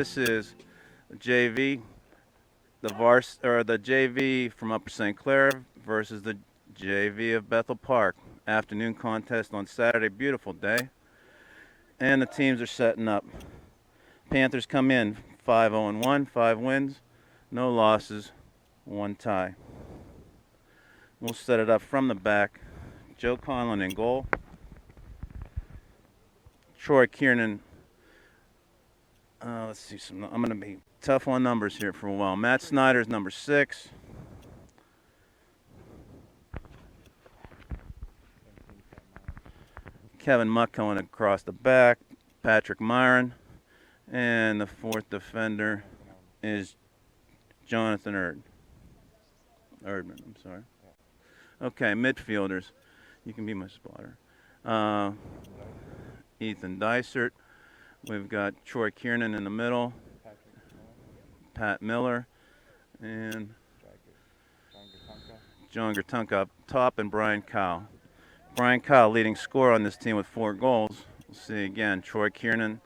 This is JV, the JV from Upper St. Clair versus the JV of Bethel Park. Afternoon contest on Saturday, beautiful day. And the teams are setting up. Panthers come in 5-0-1, 5 wins, no losses, 1 tie. We'll set it up from the back. Joe Conlon in goal. Troy Kiernan. Let's see I'm going to be tough on numbers here for a while. Matt Snyder's number 6. Kevin Muck coming across the back. Patrick Myron. And the 4th defender is Jonathan Erdman, I'm sorry. Okay, midfielders. You can be my spotter. Ethan Dysert. We've got Troy Kiernan in the middle. Pat Miller. And John Gertunka up top, and Brian Kyle. Brian Kyle leading scorer on this team with 4 goals. We'll see again. Troy Kiernan,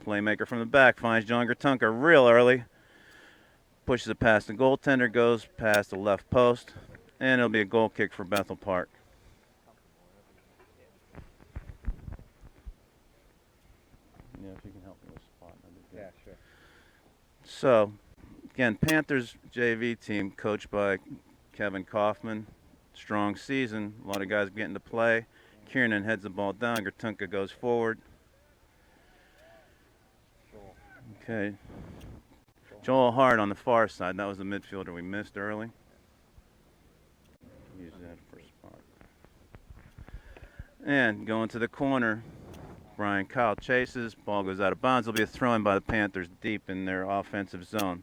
playmaker from the back, finds John Gertunka real early. Pushes it past the goaltender, goes past the left post, and it'll be a goal kick for Bethel Park. Yeah, if you can help me with spot, that'd be good. Yeah, sure. So, again, Panthers JV team coached by Kevin Kaufman. Strong season. A lot of guys getting to play. Kiernan heads the ball down. Gertunka goes forward. Okay. Joel Hart on the far side. That was the midfielder we missed early. Use that for spot. And going to the corner. Brian Kyle chases. Ball goes out of bounds. It'll be a throw-in by the Panthers deep in their offensive zone.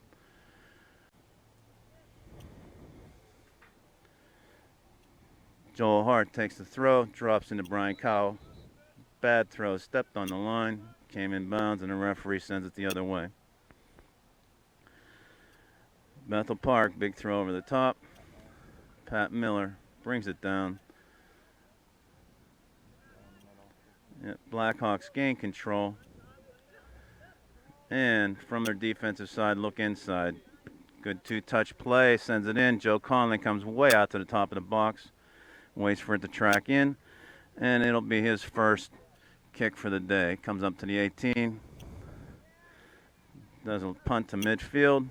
Joel Hart takes the throw, drops into Brian Kyle. Bad throw, stepped on the line, came in bounds, and the referee sends it the other way. Bethel Park, big throw over the top. Pat Miller brings it down. Blackhawks gain control. And from their defensive side, look inside. Good 2-touch play, sends it in. Joe Conley comes way out to the top of the box. Waits for it to track in, and it'll be his first kick for the day. Comes up to the 18, does a punt to midfield,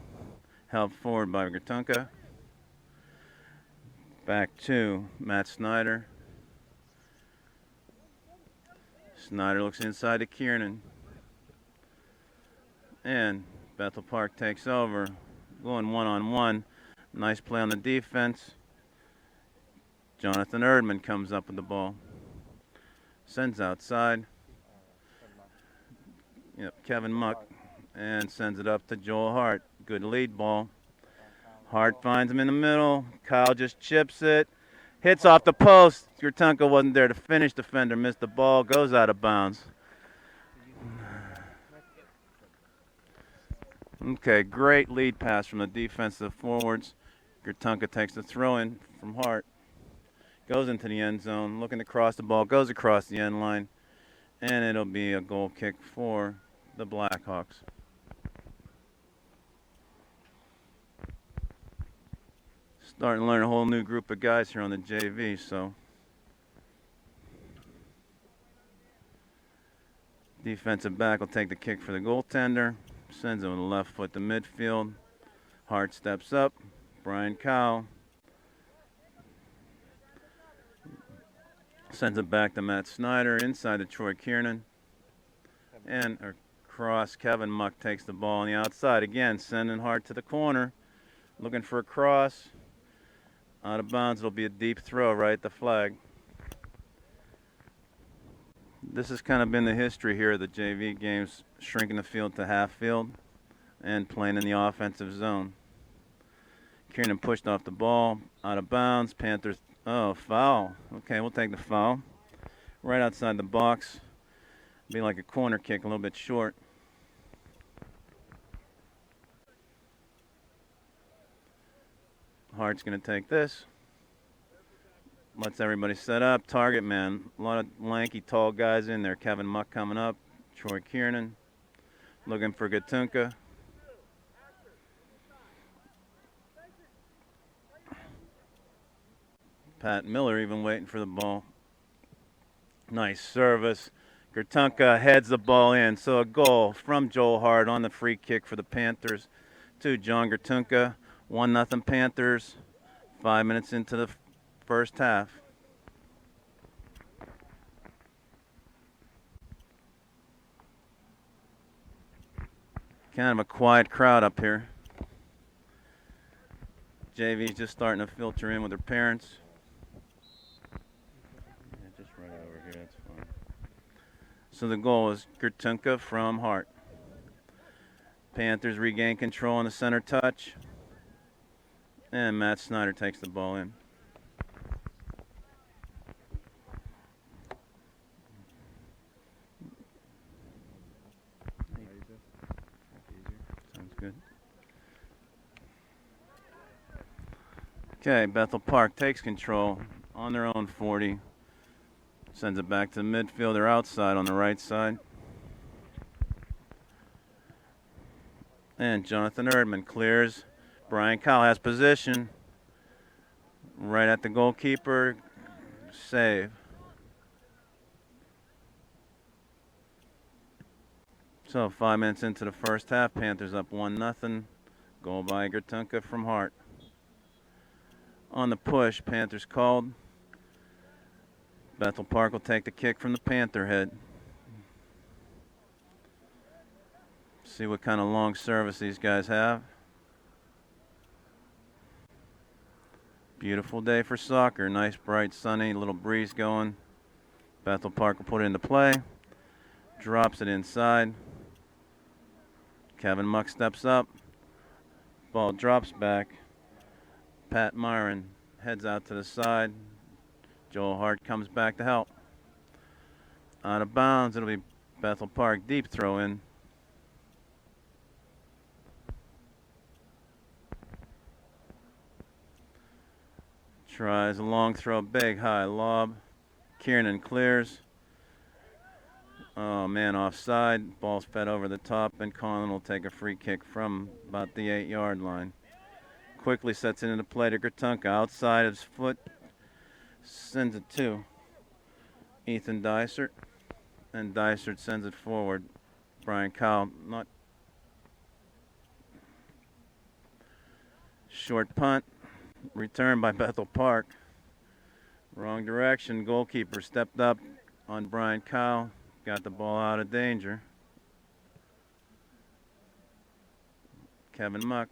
helped forward by Gertunka. Back to Matt Snyder. Snyder looks inside to Kiernan, and Bethel Park takes over, going one-on-one. Nice play on the defense. Jonathan Erdman comes up with the ball. Sends outside. Kevin Muck. And sends it up to Joel Hart. Good lead ball. Hart finds him in the middle. Kyle just chips it. Hits off the post. Gertunka wasn't there to finish. Defender missed the ball. Goes out of bounds. Okay, great lead pass from the defensive forwards. Gertunka takes the throw in from Hart. Goes into the end zone, looking to cross the ball, goes across the end line, and it'll be a goal kick for the Blackhawks. Starting to learn a whole new group of guys here on the JV, so. Defensive back will take the kick for the goaltender, sends it with the left foot to midfield. Hart steps up, Brian Kyle. Sends it back to Matt Snyder, inside to Troy Kiernan. And across, Kevin Muck takes the ball on the outside. Again, sending Hart to the corner. Looking for a cross. Out of bounds, it'll be a deep throw right at the flag. This has kind of been the history here of the JV games, shrinking the field to half field and playing in the offensive zone. Kiernan pushed off the ball, out of bounds. Panthers. Oh, foul. Okay, we'll take the foul. Right outside the box. Be like a corner kick, a little bit short. Hart's going to take this. Lets everybody set up. Target man. A lot of lanky, tall guys in there. Kevin Muck coming up. Troy Kiernan. Looking for Gertunka. Pat Miller even waiting for the ball. Nice service. Gertunka heads the ball in. So a goal from Joel Hart on the free kick for the Panthers to John Gertunka. 1-0 Panthers. 5 minutes into the first half. Kind of a quiet crowd up here. JV's just starting to filter in with their parents. Yeah, just right over here, that's fine. So the goal is Gertunka from Hart. Panthers regain control on the center touch. And Matt Snyder takes the ball in. Sounds good. Okay, Bethel Park takes control on their own 40. Sends it back to the midfield. They're outside on the right side. And Jonathan Erdman clears. Brian Kyle has position. Right at the goalkeeper. Save. So 5 minutes into the first half, Panthers up 1-0. Goal by Gertunka from Hart. On the push, Panthers called. Bethel Park will take the kick from the Panther head. See what kind of long service these guys have. Beautiful day for soccer. Nice, bright, sunny, little breeze going. Bethel Park will put it into play. Drops it inside. Kevin Muck steps up. Ball drops back. Pat Myron heads out to the side. Joel Hart comes back to help. Out of bounds, it'll be Bethel Park deep throw in. Tries a long throw, big high lob. Kiernan clears. Oh man, offside. Ball's fed over the top, and Conlon will take a free kick from about the 8-yard line. Quickly sets it into play to Gertunka. Outside of his foot. Sends it to Ethan Dysert. And Dysert sends it forward. Brian Kyle, not short punt. Returned by Bethel Park. Wrong direction. Goalkeeper stepped up on Brian Kyle. Got the ball out of danger. Kevin Muck.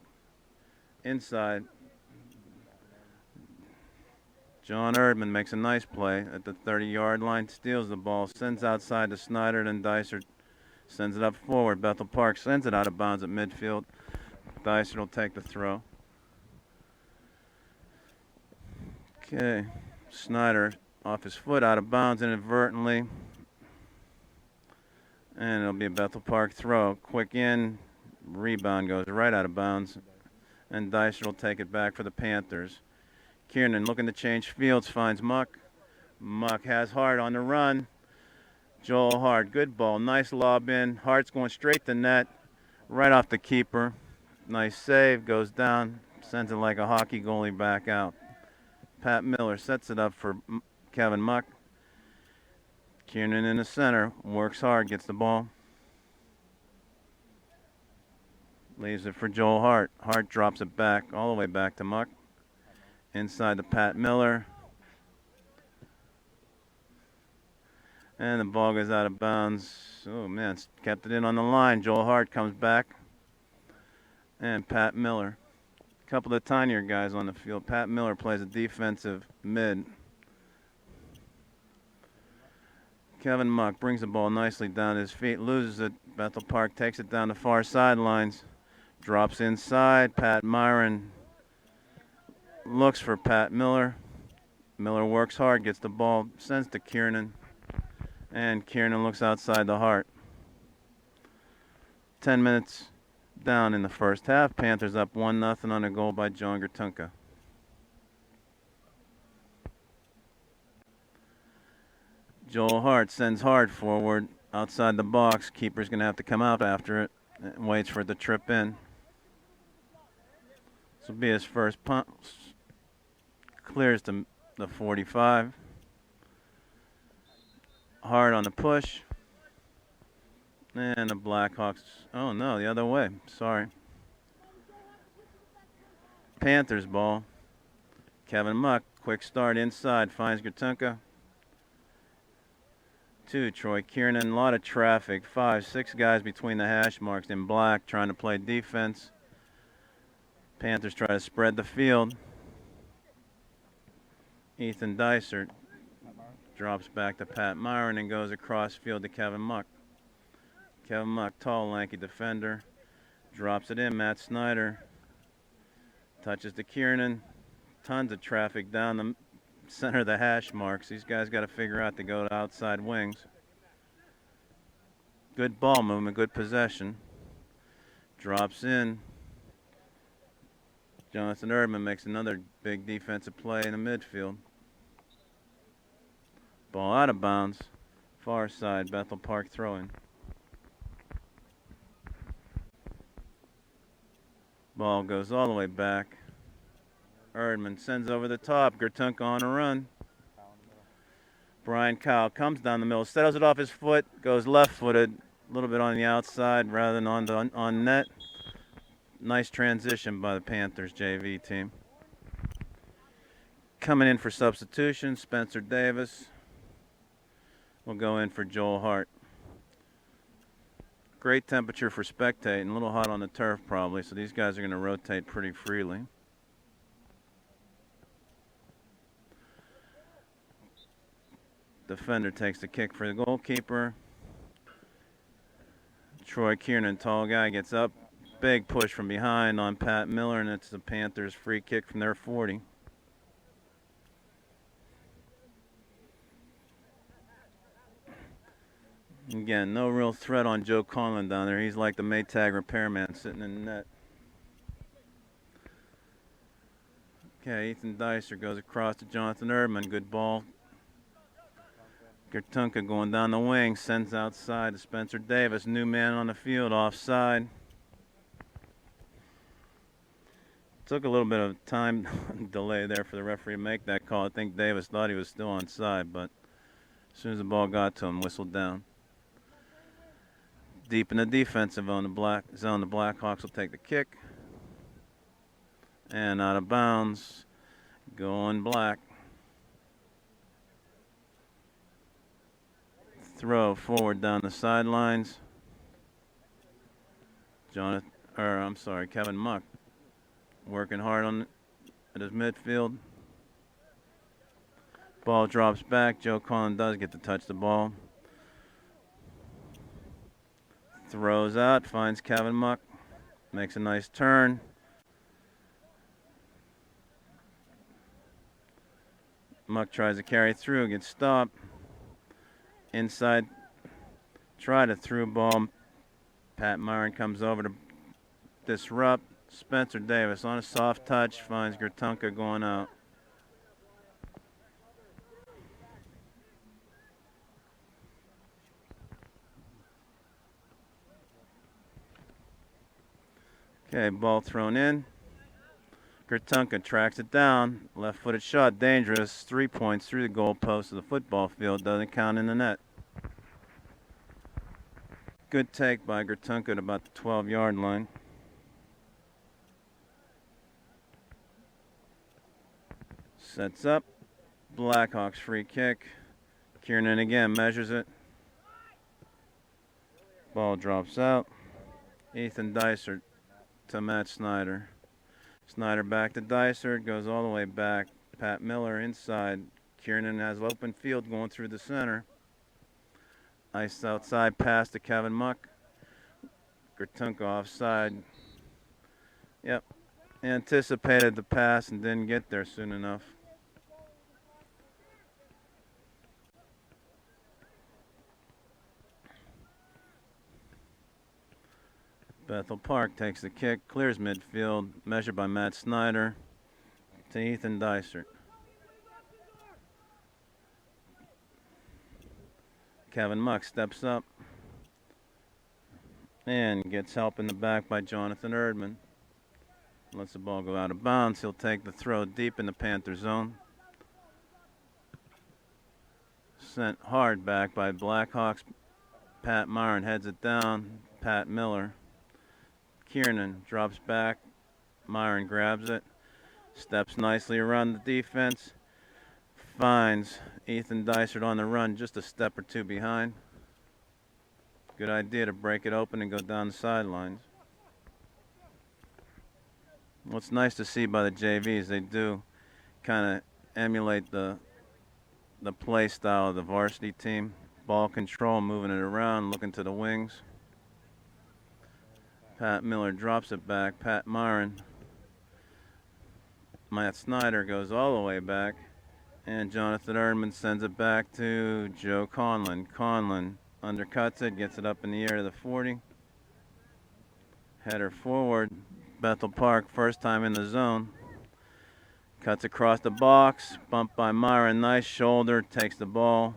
Inside. John Erdman makes a nice play at the 30-yard line. Steals the ball. Sends outside to Snyder. And Dysert sends it up forward. Bethel Park sends it out of bounds at midfield. Dysert will take the throw. Okay, Snyder off his foot, out of bounds inadvertently. And it'll be a Bethel Park throw. Quick in, rebound goes right out of bounds. And Dysert will take it back for the Panthers. Kiernan looking to change fields, finds Muck. Muck has Hart on the run. Joel Hart, good ball, nice lob in. Hart's going straight to net, right off the keeper. Nice save, goes down, sends it like a hockey goalie back out. Pat Miller sets it up for Kevin Muck. Kiernan in the center, works hard, gets the ball. Leaves it for Joel Hart. Hart drops it back, all the way back to Muck. Inside to Pat Miller. And the ball goes out of bounds. Oh man, kept it in on the line. Joel Hart comes back. And Pat Miller. A couple of tinier guys on the field. Pat Miller plays a defensive mid. Kevin Muck brings the ball nicely down his feet, loses it. Bethel Park takes it down the far sidelines. Drops inside. Pat Myron looks for Pat Miller. Miller works hard, gets the ball, sends to Kiernan. And Kiernan looks outside the Hart. 10 minutes down in the first half. Panthers up 1-0 on a goal by John Gertunka. Joel Hart sends Hart forward outside the box. Keeper's going to have to come out after it and waits for it to trip in. This will be his first punt. Clears to The 45. Hard on the push. And the Blackhawks. Oh, no, the other way. Sorry. Panthers ball. Kevin Muck. Quick start inside. Finds Gertunka. 2. Troy Kiernan. A lot of traffic. 5, 6 guys between the hash marks in black trying to play defense. Panthers try to spread the field. Ethan Dysert drops back to Pat Myron and goes across field to Kevin Muck. Kevin Muck, tall, lanky defender. Drops it in. Matt Snyder touches to Kiernan. Tons of traffic down the center of the hash marks. These guys got to figure out to go to outside wings. Good ball movement, good possession. Drops in. Jonathan Erdman makes another big defensive play in the midfield. Ball out of bounds. Far side, Bethel Park throwing. Ball goes all the way back. Erdman sends over the top. Gertunka on a run. Brian Kyle comes down the middle, settles it off his foot, goes left-footed, a little bit on the outside rather than on net. Nice transition by the Panthers JV team. Coming in for substitution, Spencer Davis will go in for Joel Hart. Great temperature for spectating, a little hot on the turf probably, so these guys are going to rotate pretty freely. Defender takes the kick for the goalkeeper. Troy Kiernan, tall guy, gets up. Big push from behind on Pat Miller, and it's the Panthers' free kick from their 40. Again, no real threat on Joe Conlon down there. He's like the Maytag repairman sitting in the net. Okay, Ethan Dysert goes across to Jonathan Erdman. Good ball. Gertunka going down the wing, sends outside to Spencer Davis. New man on the field, offside. Took a little bit of time delay there for the referee to make that call. I think Davis thought he was still onside, but as soon as the ball got to him, whistled down. Deep in the defensive zone, the Blackhawks will take the kick. And out of bounds, going black. Throw forward down the sidelines. Kevin Muck working hard at his midfield. Ball drops back. Joe Conlon does get to touch the ball. Throws out, finds Kevin Muck. Makes a nice turn. Muck tries to carry through, gets stopped. Inside, try to through ball. Pat Myron comes over to disrupt. Spencer Davis on a soft touch finds Gertunka going out. Okay, ball thrown in. Gertunka tracks it down. Left-footed shot, dangerous. 3 points through the goalpost of the football field. Doesn't count in the net. Good take by Gertunka at about the 12-yard line. Sets up. Blackhawks free kick. Kiernan again measures it. Ball drops out. Ethan Dysert to Matt Snyder. Snyder back to Dysert, goes all the way back. Pat Miller inside. Kiernan has open field going through the center. Nice outside pass to Kevin Muck. Gertunka offside. Yep. Anticipated the pass and didn't get there soon enough. Bethel Park takes the kick, clears midfield, measured by Matt Snyder to Ethan Dysert. Kevin Muck steps up and gets help in the back by Jonathan Erdman. Lets the ball go out of bounds. He'll take the throw deep in the Panther zone. Sent hard back by Blackhawks. Pat Myron heads it down. Pat Miller. Kiernan drops back. Myron grabs it. Steps nicely around the defense. Finds Ethan Dysart on the run, just a step or two behind. Good idea to break it open and go down the sidelines. What's nice to see by the JVs, they do kind of emulate the play style of the varsity team. Ball control, moving it around, looking to the wings. Pat Miller drops it back. Pat Myron. Matt Snyder goes all the way back. And Jonathan Erdman sends it back to Joe Conlon. Conlon undercuts it, gets it up in the air to the 40. Header forward. Bethel Park, first time in the zone. Cuts across the box. Bumped by Myron. Nice shoulder. Takes the ball.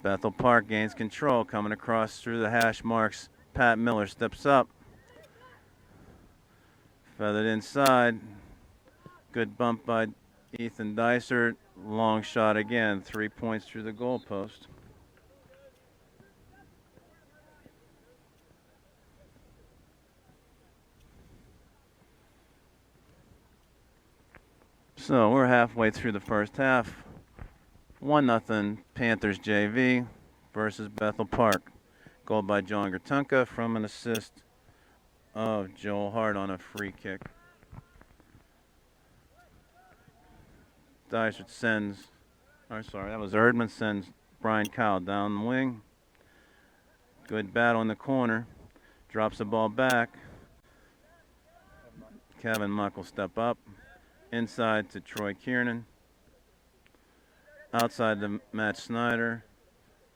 Bethel Park gains control. Coming across through the hash marks. Pat Miller steps up. Feathered inside. Good bump by Ethan Dysart. Long shot again. 3 points through the goalpost. So we're halfway through the first half. 1-0 Panthers JV versus Bethel Park. Goal by John Gertunka from an assist of Joel Hart on a free kick. Dysart sends, that was Erdman, sends Brian Kyle down the wing. Good battle in the corner. Drops the ball back. Kevin Muck will step up. Inside to Troy Kiernan. Outside to Matt Snyder.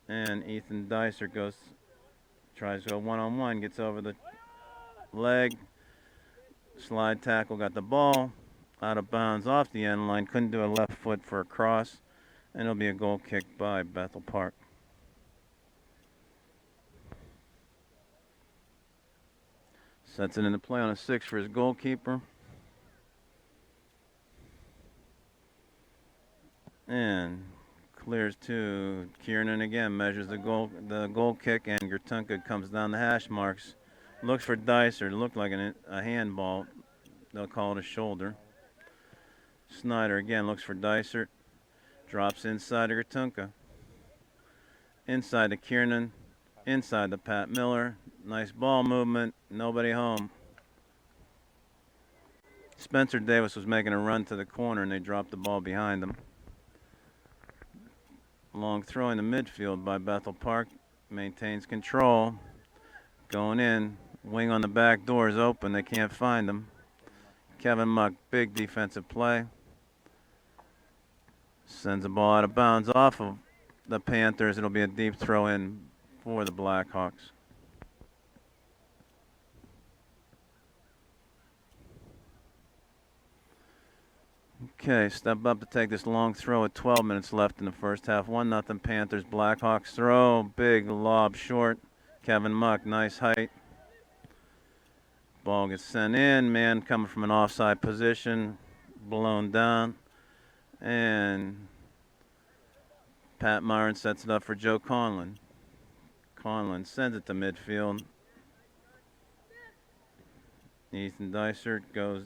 And Ethan Dysart tries to go one-on-one, gets over the leg. Slide tackle, got the ball. Out of bounds off the end line. Couldn't do a left foot for a cross. And it'll be a goal kick by Bethel Park. Sets it into play on a 6 for his goalkeeper. And clears to Kiernan again. Measures the goal kick, and Gertunka comes down the hash marks. Looks for Dysart. It looked like a handball. They'll call it a shoulder. Snyder again looks for Dysart. Drops inside to Gertunka. Inside to Kiernan. Inside to Pat Miller. Nice ball movement. Nobody home. Spencer Davis was making a run to the corner, and they dropped the ball behind him. Long throw in the midfield by Bethel Park. Maintains control. Going in. Wing on the back door is open. They can't find him. Kevin Muck, big defensive play. Sends the ball out of bounds off of the Panthers. It'll be a deep throw in for the Blackhawks. Okay, step up to take this long throw with 12 minutes left in the first half. 1-0 Panthers. Blackhawks throw. Big lob short. Kevin Muck, nice height. Ball gets sent in. Man coming from an offside position. Blown down. And Pat Myron sets it up for Joe Conlon. Conlon sends it to midfield. Ethan Dysart goes.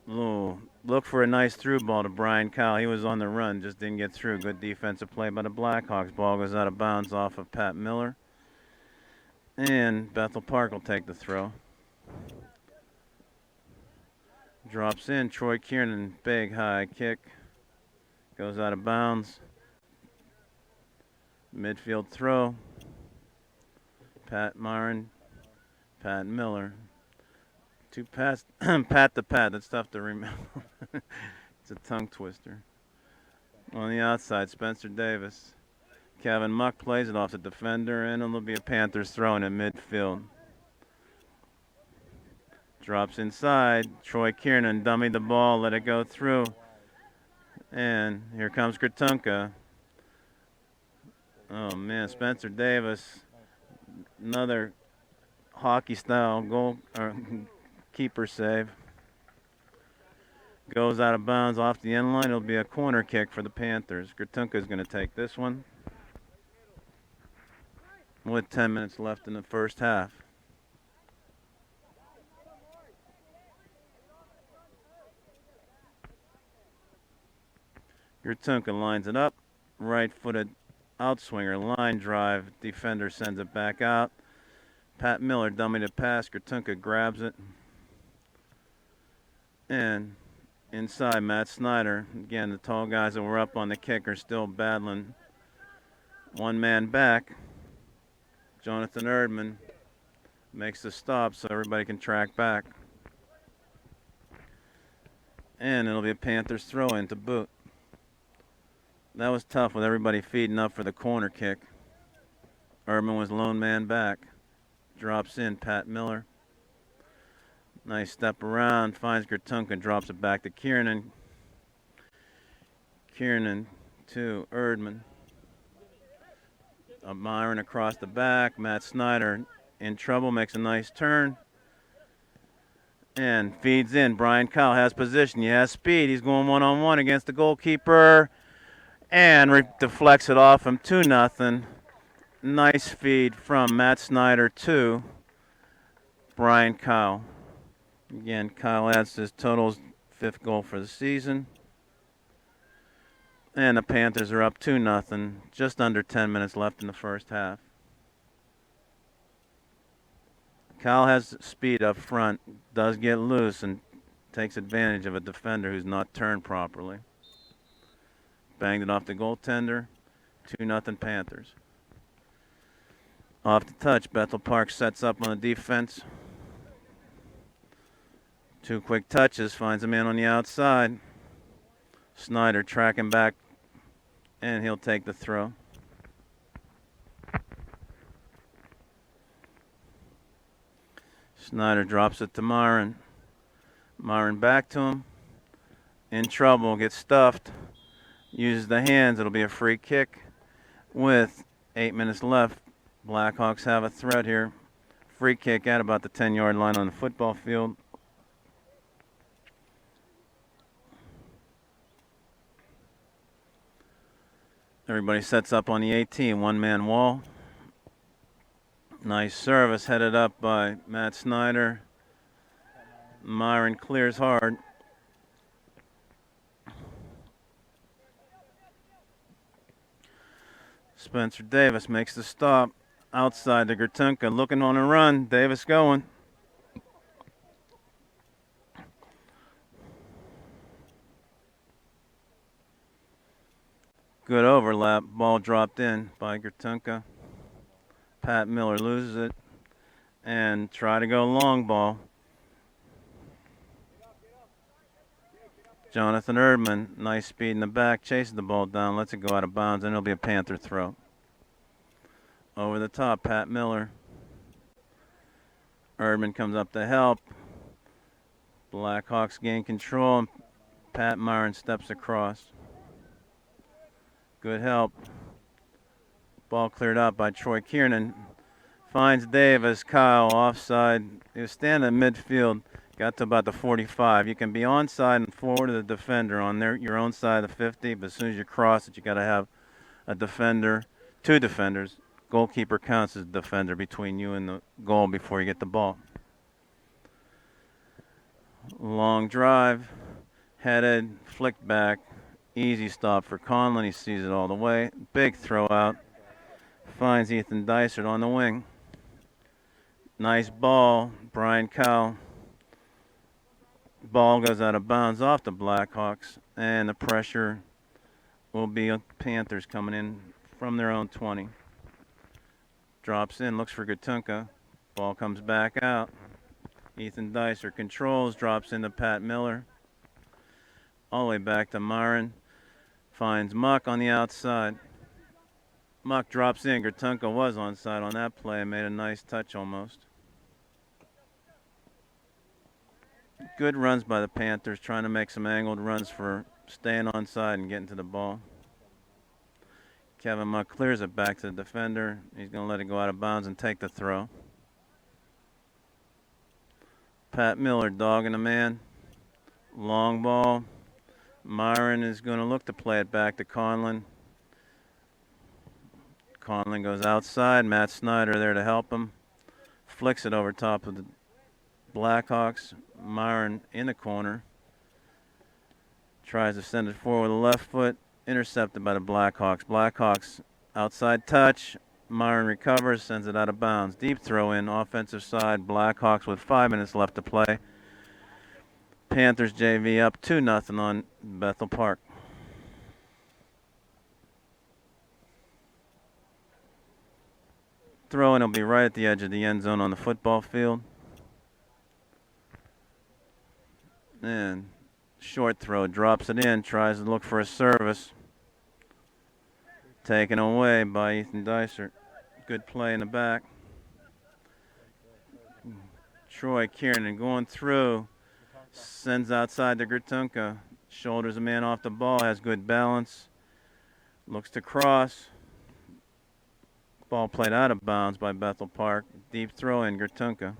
Look for a nice through ball to Brian Kyle. He was on the run, just didn't get through. Good defensive play by the Blackhawks. Ball goes out of bounds off of Pat Miller. And Bethel Park will take the throw. Drops in. Troy Kiernan, big high kick. Goes out of bounds. Midfield throw. Pat Myron. Pat Miller. Two pass, pat to pat. That's tough to remember. It's a tongue twister. On the outside, Spencer Davis. Kevin Muck plays it off the defender, and it'll be a Panthers throw in midfield. Drops inside. Troy Kiernan dummied the ball, let it go through. And here comes Gertunka. Oh, man, Spencer Davis. Another hockey-style goal, or keeper save. Goes out of bounds off the end line. It'll be a corner kick for the Panthers. Gertunka is going to take this one with 10 minutes left in the first half. Gertunka lines it up. Right-footed outswinger, line drive. Defender sends it back out. Pat Miller dummy to pass. Gertunka grabs it. And inside, Matt Snyder. Again, the tall guys that were up on the kick are still battling. One man back. Jonathan Erdman makes the stop so everybody can track back. And it'll be a Panthers throw in to boot. That was tough with everybody feeding up for the corner kick. Erdman was lone man back. Drops in, Pat Miller. Nice step around, finds Gertunka, drops it back to Kiernan. Kiernan to Erdman. Myron across the back. Matt Snyder in trouble, makes a nice turn. And feeds in. Brian Kyle has position. He has speed. He's going one-on-one against the goalkeeper. And deflects it off him 2-0. Nice feed from Matt Snyder to Brian Kyle. Again, Kyle adds his totals, 5th goal for the season. And the Panthers are up 2-0. Just under 10 minutes left in the first half. Kyle has speed up front, does get loose, and takes advantage of a defender who's not turned properly. Banged it off the goaltender. 2-0 Panthers. Off the touch, Bethel Park sets up on the defense. 2 quick touches, finds a man on the outside. Snyder tracking back, and he'll take the throw. Snyder drops it to Myron. Myron back to him. In trouble, gets stuffed. Uses the hands, it'll be a free kick with 8 minutes left. Blackhawks have a threat here. Free kick at about the 10-yard line on the football field. Everybody sets up on the 18, one-man wall. Nice service headed up by Matt Snyder. Myron clears hard. Spencer Davis makes the stop. Outside to Gertunka, looking on a run. Davis going. Good overlap. Ball dropped in by Gertunka. Pat Miller loses it. And try to go long ball. Jonathan Erdman, nice speed in the back, chases the ball down, lets it go out of bounds, and it'll be a Panther throw. Over the top, Pat Miller. Erdman comes up to help. Blackhawks gain control, and Pat Myron steps across. Good help. Ball cleared out by Troy Kiernan. Finds Davis. Kyle offside. He was standing in midfield. Got to about the 45. You can be onside and forward of the defender on your own side of the 50, but as soon as you cross it, you got to have a defender, 2 defenders. Goalkeeper counts as a defender between you and the goal before you get the ball. Long drive, headed, flicked back, easy stop for Conlon. He sees it all the way. Big throw out. Finds Ethan Dysert on the wing. Nice ball, Brian Kyle. Ball goes out of bounds off the Blackhawks, and the pressure will be Panthers coming in from their own 20. Drops in, looks for Gertunka. Ball comes back out. Ethan Dicer controls, drops into Pat Miller. All the way back to Myron. Finds Muck on the outside. Muck drops in. Gertunka was onside on that play and made a nice touch almost. Good runs by the Panthers, trying to make some angled runs for staying onside and getting to the ball. Kevin Muck clears it back to the defender. He's going to let it go out of bounds and take the throw. Pat Miller dogging a man. Long ball. Myron is going to look to play it back to Conlon. Conlon goes outside. Matt Snyder there to help him. Flicks it over top of the Blackhawks. Myron in the corner. Tries to send it forward with the left foot. Intercepted by the Blackhawks. Blackhawks outside touch. Myron recovers, sends it out of bounds. Deep throw in, offensive side. Blackhawks with 5 minutes left to play. Panthers JV up 2-0 on Bethel Park. Throw in will be right at the edge of the end zone on the football field. And short throw, drops it in, tries to look for a service. Taken away by Ethan Dysert. Good play in the back. Troy Kiernan going through. Sends outside to Gertunka. Shoulders a man off the ball, has good balance. Looks to cross. Ball played out of bounds by Bethel Park. Deep throw in Gertunka.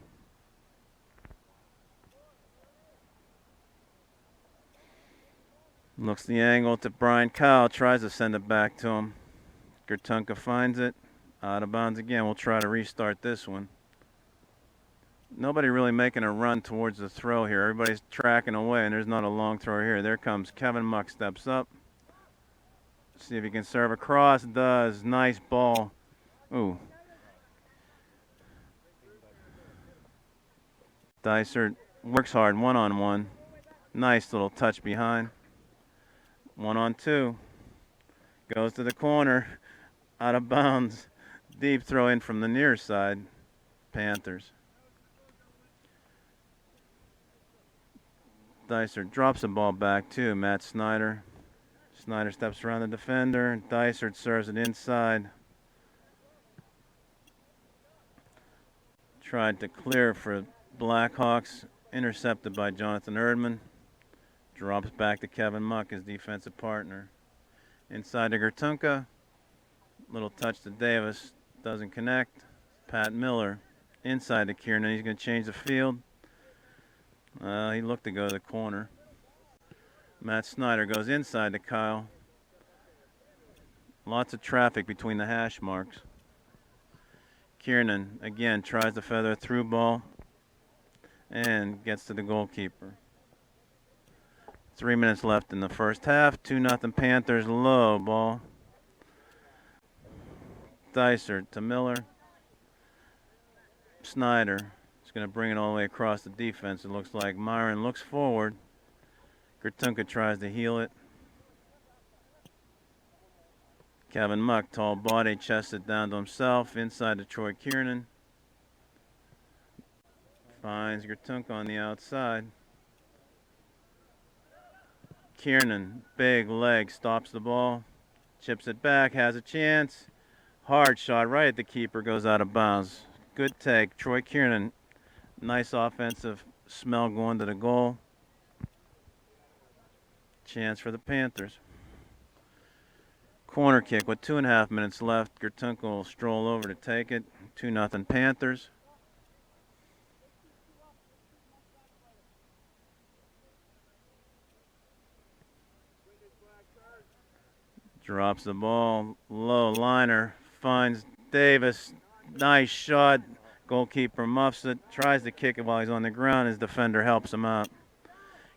Looks the angle to Brian Kyle. Tries to send it back to him. Gertunka finds it. Out of bounds again. We'll try to restart this one. Nobody really making a run towards the throw here. Everybody's tracking away, and there's not a long throw here. There comes Kevin Muck, steps up. See if he can serve across. Does. Nice ball. Ooh. Dysert works hard one-on-one. Nice little touch behind. 1-on-2. Goes to the corner. Out of bounds. Deep throw in from the near side. Panthers. Dysert drops the ball back to Matt Snyder. Snyder steps around the defender. Dysert serves it inside. Tried to clear for Blackhawks. Intercepted by Jonathan Erdman. Drops back to Kevin Muck, his defensive partner. Inside to Gertunka. Little touch to Davis. Doesn't connect. Pat Miller. Inside to Kiernan. He's going to change the field. He looked to go to the corner. Matt Snyder goes inside to Kyle. Lots of traffic between the hash marks. Kiernan again tries to feather a through ball and gets to the goalkeeper. 3 minutes left in the first half. 2-0 Panthers. Low ball. Dysert to Miller. Snyder is going to bring it all the way across the defense. It looks like Myron looks forward. Gertunka tries to heel it. Kevin Muck, tall body, chests it down to himself. Inside to Troy Kiernan. Finds Gertunka on the outside. Kiernan, big leg, stops the ball. Chips it back, has a chance. Hard shot right at the keeper, goes out of bounds. Good take. Troy Kiernan, nice offensive smell going to the goal. Chance for the Panthers. Corner kick with 2.5 minutes left. Gertunka will stroll over to take it. 2-0 Panthers. Drops the ball. Low liner. Finds Davis. Nice shot. Goalkeeper muffs it. Tries to kick it while he's on the ground. His defender helps him out.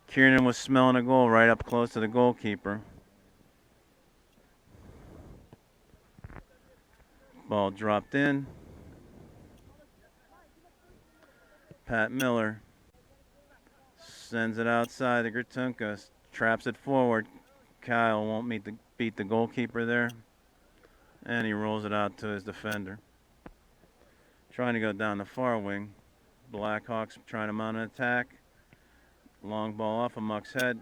Kiernan was smelling a goal right up close to the goalkeeper. Ball dropped in. Pat Miller sends it outside to Gertunka. Traps it forward. Kyle won't beat the goalkeeper there. And he rolls it out to his defender. Trying to go down the far wing. Blackhawks trying to mount an attack. Long ball off of Muck's head.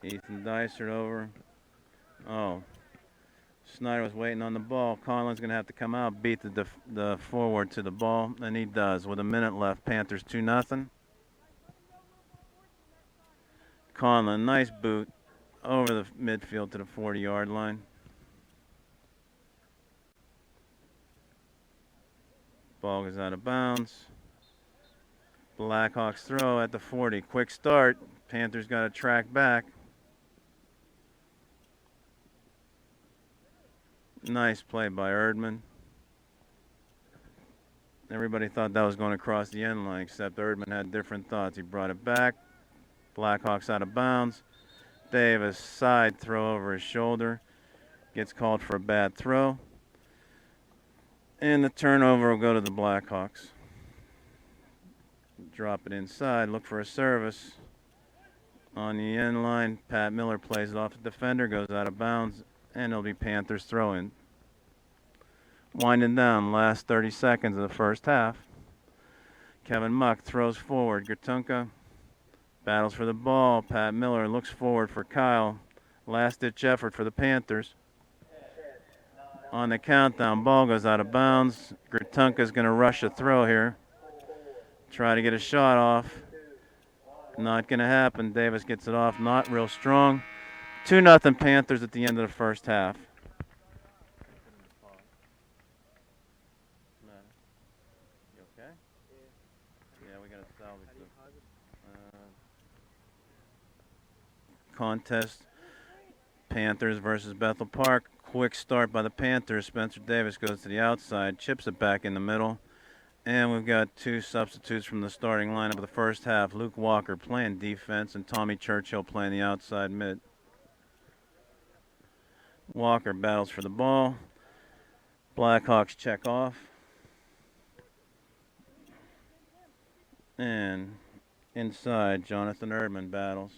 Ethan Dysert over. Oh. Snyder was waiting on the ball. Conlon's going to have to come out, beat the forward to the ball, and he does. With a minute left, Panthers 2-0. Conlon, nice boot over the midfield to the 40-yard line. Ball goes out of bounds. Blackhawks throw at the 40. Quick start. Panthers got to track back. Nice play by Erdman. Everybody thought that was going to cross the end line, except Erdman had different thoughts. He brought it back. Blackhawks out of bounds. Davis side throw over his shoulder. Gets called for a bad throw. And the turnover will go to the Blackhawks. Drop it inside. Look for a service. On the end line, Pat Miller plays it off the defender. Goes out of bounds. And it'll be Panthers throw-in. Winding down, last 30 seconds of the first half. Kevin Muck throws forward. Gertunka battles for the ball. Pat Miller looks forward for Kyle. Last-ditch effort for the Panthers. On the countdown, ball goes out of bounds. Gertunka's going to rush a throw here. Try to get a shot off. Not going to happen. Davis gets it off. Not real strong. 2-0 Panthers at the end of the first half. You okay? Yeah, we got to salvage the contest. Panthers versus Bethel Park. Quick start by the Panthers. Spencer Davis goes to the outside, chips it back in the middle. And we've got two substitutes from the starting lineup of the first half. Luke Walker playing defense and Tommy Churchill playing the outside mid. Walker battles for the ball. Blackhawks check off. And inside, Jonathan Erdman battles.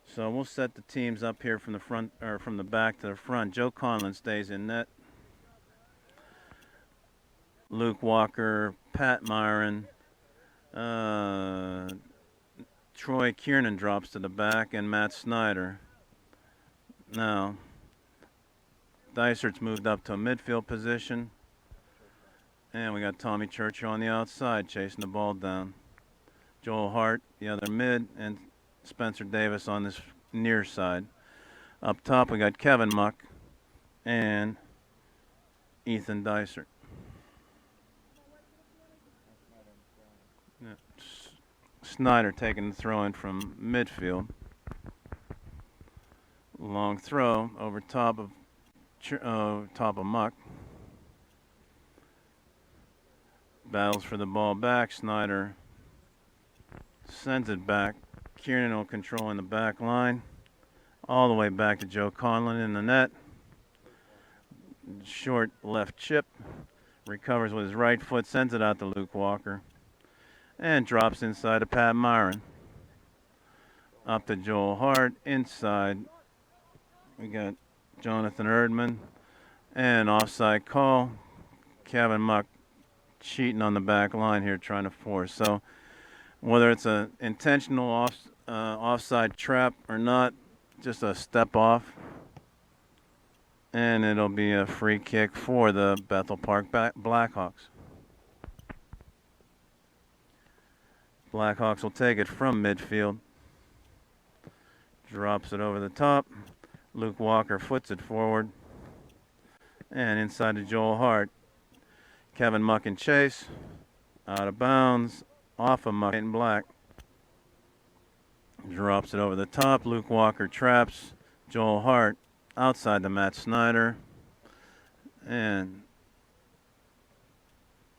So we'll set the teams up here from the front or from the back to the front. Joe Conlon stays in net. Luke Walker, Pat Myron, Troy Kiernan drops to the back, and Matt Snyder. Now, Dysert's moved up to a midfield position. And we got Tommy Churchill on the outside chasing the ball down. Joel Hart, the other mid, and Spencer Davis on this near side. Up top, we got Kevin Muck and Ethan Dysert. Yeah. Snyder taking the throw in from midfield. Long throw over top of Muck. Battles for the ball back. Snyder sends it back. Kiernan will control in the back line. All the way back to Joe Conlon in the net. Short left chip. Recovers with his right foot. Sends it out to Luke Walker. And drops inside to Pat Myron. Up to Joel Hart. Inside. We got Jonathan Erdman. And offside call. Kevin Muck cheating on the back line here, trying to force. So whether it's an intentional offside trap or not, just a step off. And it'll be a free kick for the Bethel Park Blackhawks. Blackhawks will take it from midfield. Drops it over the top. Luke Walker foots it forward. And inside to Joel Hart. Kevin Muck and chase. Out of bounds. Off of Muck and Black. Drops it over the top. Luke Walker traps Joel Hart outside to Matt Snyder. And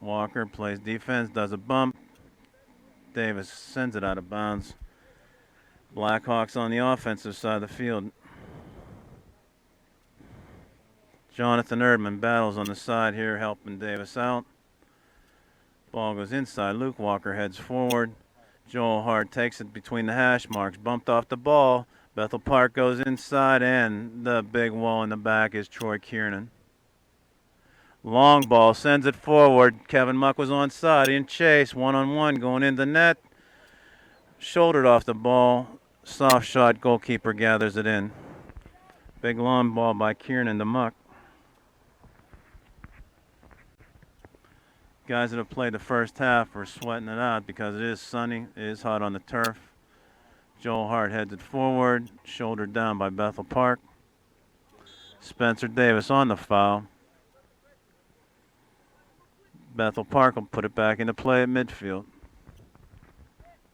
Walker plays defense, does a bump. Davis sends it out of bounds. Blackhawks on the offensive side of the field. Jonathan Erdman battles on the side here, helping Davis out. Ball goes inside. Luke Walker heads forward. Joel Hart takes it between the hash marks. Bumped off the ball. Bethel Park goes inside, and the big wall in the back is Troy Kiernan. Long ball, sends it forward. Kevin Muck was onside in chase. One-on-one going in the net. Shouldered off the ball. Soft shot, goalkeeper gathers it in. Big long ball by Kiernan to Muck. Guys that have played the first half are sweating it out because it is sunny. It is hot on the turf. Joel Hart heads it forward, shouldered down by Bethel Park. Spencer Davis on the foul. Bethel Park will put it back into play at midfield.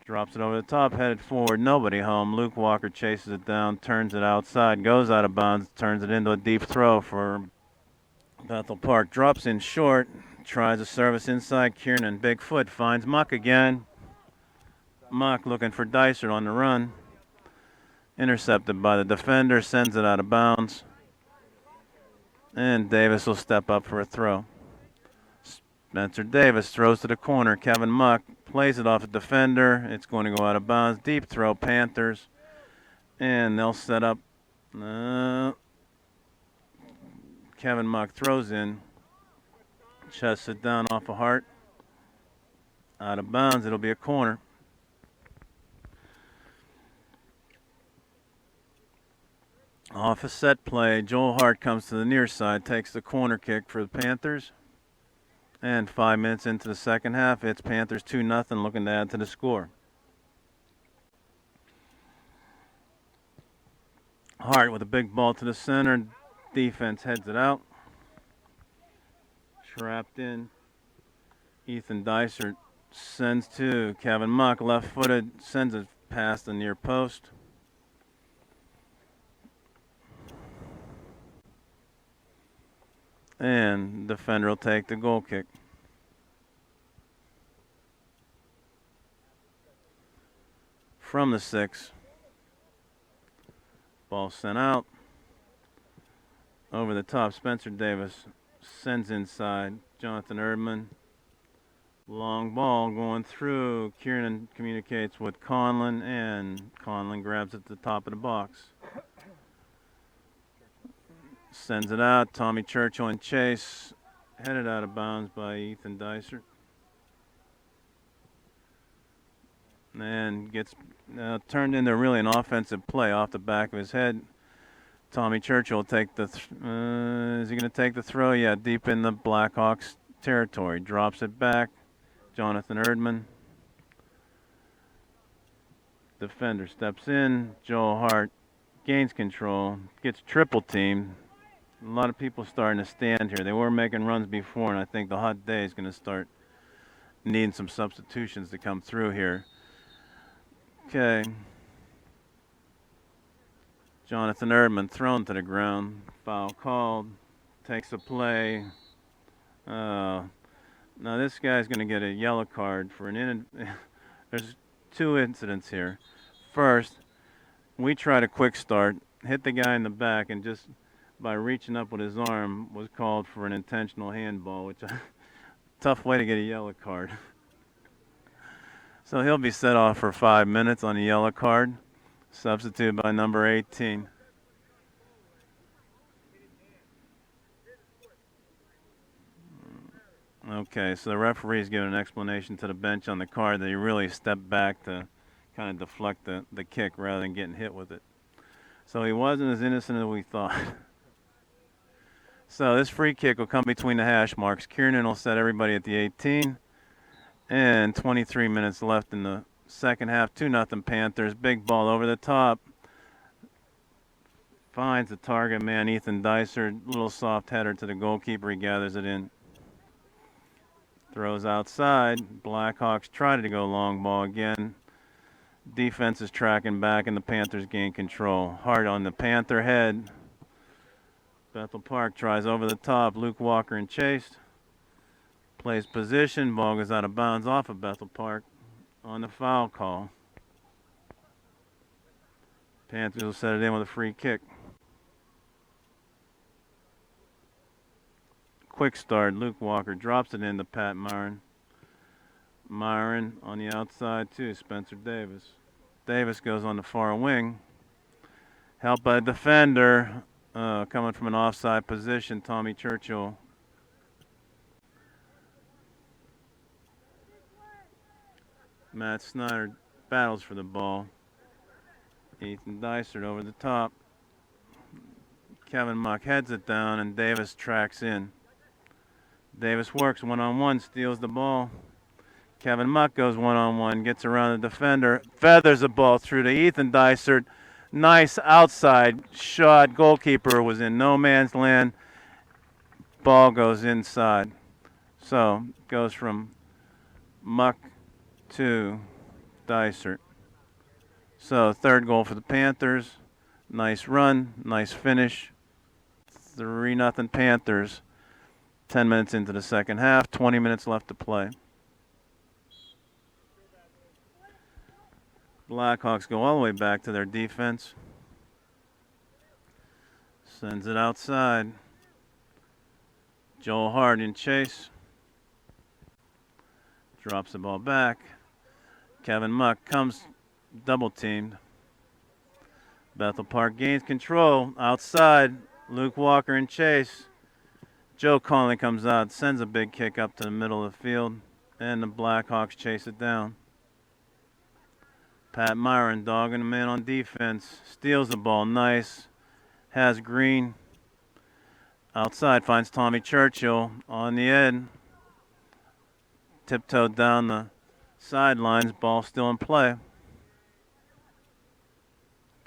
Drops it over the top, headed forward, nobody home. Luke Walker chases it down, turns it outside, goes out of bounds, turns it into a deep throw for Bethel Park. Drops in short, tries a service inside. Kiernan, big foot, finds Muck again. Muck looking for Dicer on the run. Intercepted by the defender, sends it out of bounds. And Davis will step up for a throw. Spencer Davis throws to the corner. Kevin Muck plays it off the defender. It's going to go out of bounds. Deep throw, Panthers. And they'll set up. Kevin Muck throws in. Chests it down off a Hart. Out of bounds. It'll be a corner. Off a set play, Joel Hart comes to the near side, takes the corner kick for the Panthers. And 5 minutes into the second half, it's Panthers 2-0, looking to add to the score. Hart with a big ball to the center. Defense heads it out. Trapped in. Ethan Dicer sends to Kevin Muck, left-footed, sends it past the near post. And the defender will take the goal kick. From the 6. Ball sent out. Over the top, Spencer Davis sends inside. Jonathan Erdman. Long ball going through. Kiernan communicates with Conlon, and Conlon grabs at the top of the box. Sends it out. Tommy Churchill and Chase. Headed out of bounds by Ethan Dicer. And gets turned into really an offensive play off the back of his head. Tommy Churchill will take the is he going to take the throw? Yeah, deep in the Blackhawks territory. Drops it back. Jonathan Erdman. Defender steps in. Joel Hart gains control. Gets triple teamed. A lot of people starting to stand here. They were making runs before, and I think the hot day is going to start needing some substitutions to come through here. Okay. Jonathan Erdman thrown to the ground. Foul called. Takes a play. Now this guy's going to get a yellow card for there's 2 incidents here. First, we tried a quick start, hit the guy in the back, and just by reaching up with his arm was called for an intentional handball, which tough way to get a yellow card. So he'll be set off for 5 minutes on a yellow card, substituted by number 18. Okay, so the referee's giving an explanation to the bench on the card that he really stepped back to kind of deflect the kick rather than getting hit with it. So he wasn't as innocent as we thought. So this free kick will come between the hash marks. Kiernan will set everybody at the 18. And 23 minutes left in the second half. 2-0 Panthers. Big ball over the top. Finds the target man, Ethan Dicer. Little soft header to the goalkeeper. He gathers it in. Throws outside. Blackhawks try to go long ball again. Defense is tracking back, and the Panthers gain control. Hard on the Panther head. Bethel Park tries over the top. Luke Walker and Chase. Plays position. Ball goes out of bounds off of Bethel Park on the foul call. Panthers will set it in with a free kick. Quick start. Luke Walker drops it into Pat Myron. Myron on the outside too. Spencer Davis. Davis goes on the far wing. Helped by a defender. Coming from an offside position, Tommy Churchill. Matt Snyder battles for the ball. Ethan Dicer over the top. Kevin Muck heads it down, and Davis tracks in. Davis works one-on-one, steals the ball. Kevin Muck goes one-on-one, gets around the defender, feathers the ball through to Ethan Dicer. Nice outside shot. Goalkeeper was in no man's land. Ball goes inside. So goes from Muck to Dysert. So third goal for the Panthers. Nice run, nice finish. 3-0 Panthers. 10 minutes into the second half, 20 minutes left to play. Blackhawks go all the way back to their defense. Sends it outside. Joel Hart in chase. Drops the ball back. Kevin Muck comes double teamed. Bethel Park gains control. Outside. Luke Walker in chase. Joe Conley comes out, sends a big kick up to the middle of the field, and the Blackhawks chase it down. Pat Myron dogging the man on defense. Steals the ball. Nice. Has Green. Outside finds Tommy Churchill on the end. Tiptoed down the sidelines. Ball still in play.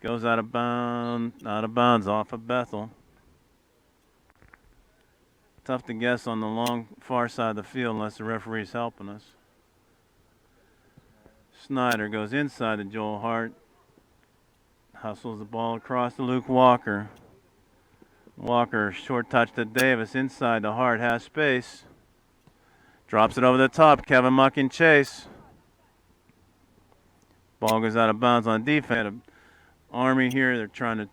Goes out of bounds off of Bethel. Tough to guess on the long far side of the field unless the referee's helping us. Snyder goes inside to Joel Hart. Hustles the ball across to Luke Walker. Walker short touch to Davis. Inside to Hart. Has space. Drops it over the top. Kevin Muck in chase. Ball goes out of bounds on defense. Army here. They're trying to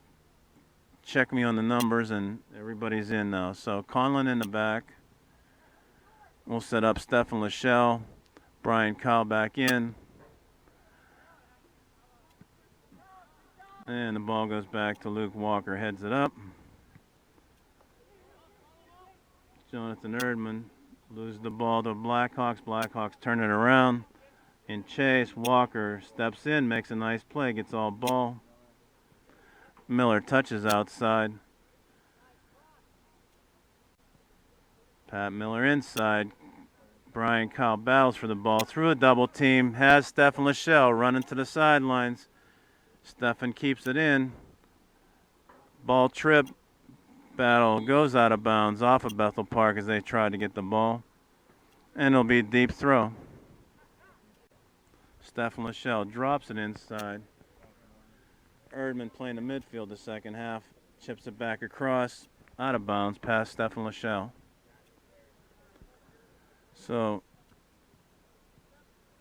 check me on the numbers, and everybody's in now. So Conlon in the back. We'll set up Stephen Lachelle. Brian Kyle back in. And the ball goes back to Luke Walker. Heads it up. Jonathan Erdman loses the ball to Blackhawks. Blackhawks turn it around. In chase, Walker steps in, makes a nice play, gets all ball. Miller touches outside. Pat Miller inside. Brian Kyle battles for the ball through a double team. Has Stephen Lachelle running to the sidelines. Stephen keeps it in. Ball trip. Battle goes out of bounds off of Bethel Park as they try to get the ball. And it'll be a deep throw. Stephen Lachelle drops it inside. Erdman playing the midfield the second half. Chips it back across. Out of bounds past Stephen Lachelle. So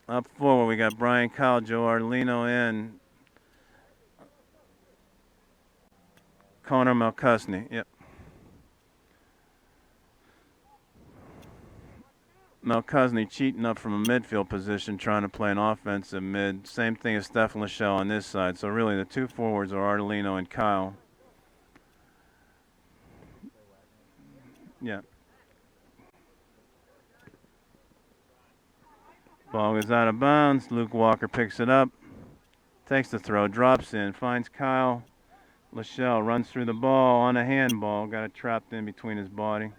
up forward we got Brian Kyle, Joe Arlino, and Connor Malkusny. Yep. Malkusny cheating up from a midfield position, trying to play an offensive mid. Same thing as Stephen Lachelle on this side. So really the two forwards are Arlino and Kyle. Yeah. Ball goes out of bounds. Luke Walker picks it up. Takes the throw, drops in, finds Kyle. Lachelle runs through the ball on a handball. Got it trapped in between his body.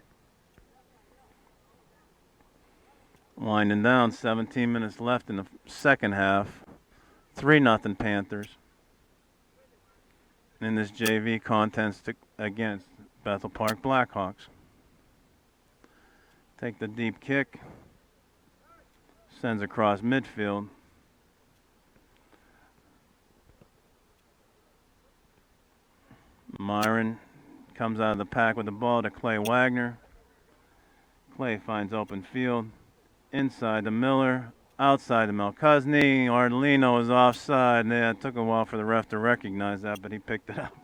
Winding down, 17 minutes left in the second half. 3-0 Panthers in this JV contest against Bethel Park Blackhawks. Take the deep kick. Sends across midfield. Myron comes out of the pack with the ball to Clay Wagner. Clay finds open field. Inside to Miller. Outside to Malkusny. Arlino is offside. Yeah, it took a while for the ref to recognize that, but he picked it up.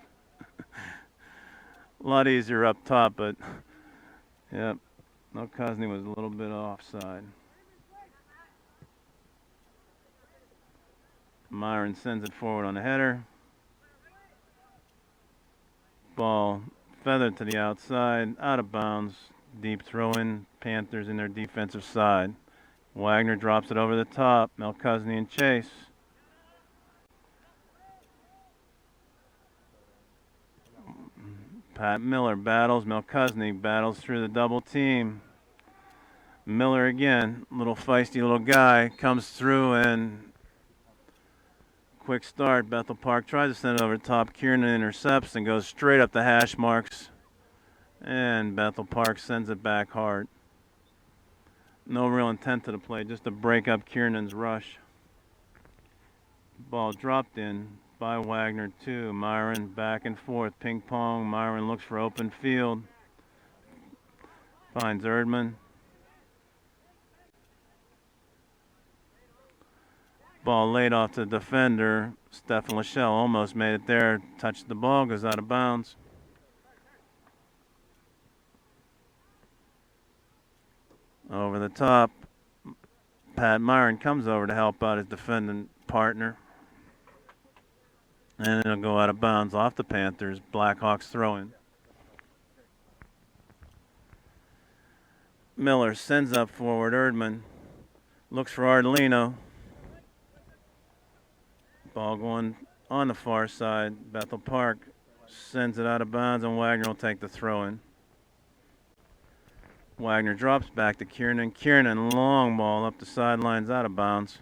A lot easier up top, but yeah, Malkusny was a little bit offside. Myron sends it forward on a header. Ball feathered to the outside, out of bounds. Deep throw in, Panthers in their defensive side. Wagner drops it over the top. Malkusny in chase. Pat Miller battles. Malkusny battles through the double team. Miller again, little feisty little guy, comes through and quick start. Bethel Park tries to send it over the top. Kiernan intercepts and goes straight up the hash marks. And Bethel Park sends it back hard. No real intent to the play, just to break up Kiernan's rush. Ball dropped in by Wagner to Myron, back and forth, ping pong. Myron looks for open field, finds Erdman. Ball laid off to the defender. Stefan Lachelle almost made it there, touched the ball, goes out of bounds. Over the top, Pat Myron comes over to help out his defending partner. And it'll go out of bounds off the Panthers. Blackhawks throw in. Miller sends up forward. Erdman looks for Ardolino. Ball going on the far side. Bethel Park sends it out of bounds, and Wagner will take the throw in. Wagner drops back to Kiernan. Kiernan, long ball up the sidelines, out of bounds.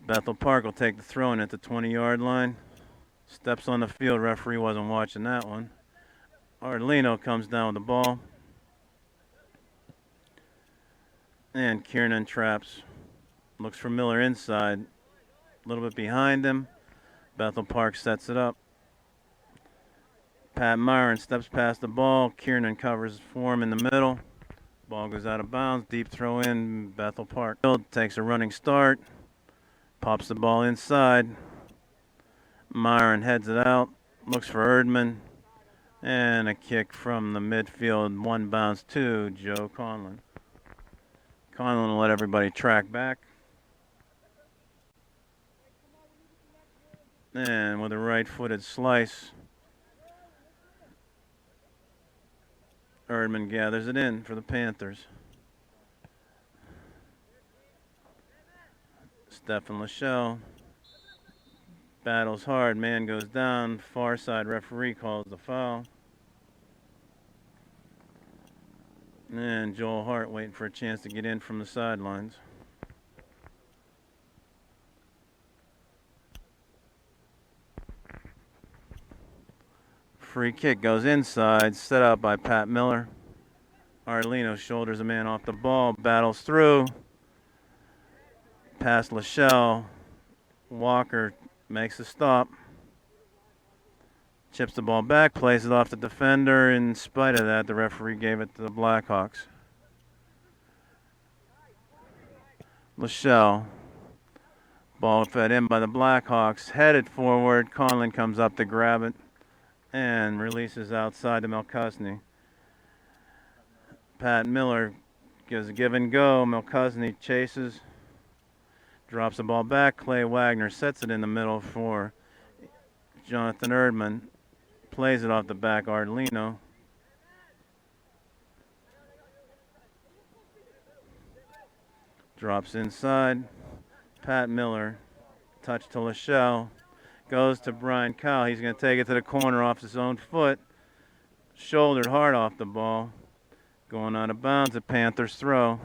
Bethel Park will take the throw in at the 20-yard line. Steps on the field. Referee wasn't watching that one. Ardolino comes down with the ball. And Kiernan traps. Looks for Miller inside. A little bit behind him. Bethel Park sets it up. Pat Myron steps past the ball. Kiernan covers for him in the middle. Ball goes out of bounds. Deep throw in. Bethel Park takes a running start. Pops the ball inside. Myron heads it out. Looks for Erdman. And a kick from the midfield. One bounce to Joe Conlon. Conlon will let everybody track back. And with a right-footed slice, Erdman gathers it in for the Panthers. Stefan Lachelle battles hard. Man goes down. Far side referee calls the foul. And Joel Hart waiting for a chance to get in from the sidelines. Free kick goes inside, set up by Pat Miller. Ardolino shoulders a man off the ball, battles through. Past Lachelle. Walker makes a stop. Chips the ball back, plays it off the defender. In spite of that, the referee gave it to the Blackhawks. Lachelle. Ball fed in by the Blackhawks. Headed forward. Conlon comes up to grab it and releases outside to Melkusny. Pat Miller gives a give and go. Melkusny chases. Drops the ball back. Clay Wagner sets it in the middle for Jonathan Erdman. Plays it off the back. Ardolino. Drops inside. Pat Miller. Touch to Lachelle. Goes to Brian Kyle. He's going to take it to the corner off his own foot. Shouldered hard off the ball. Going out of bounds. A Panthers throw.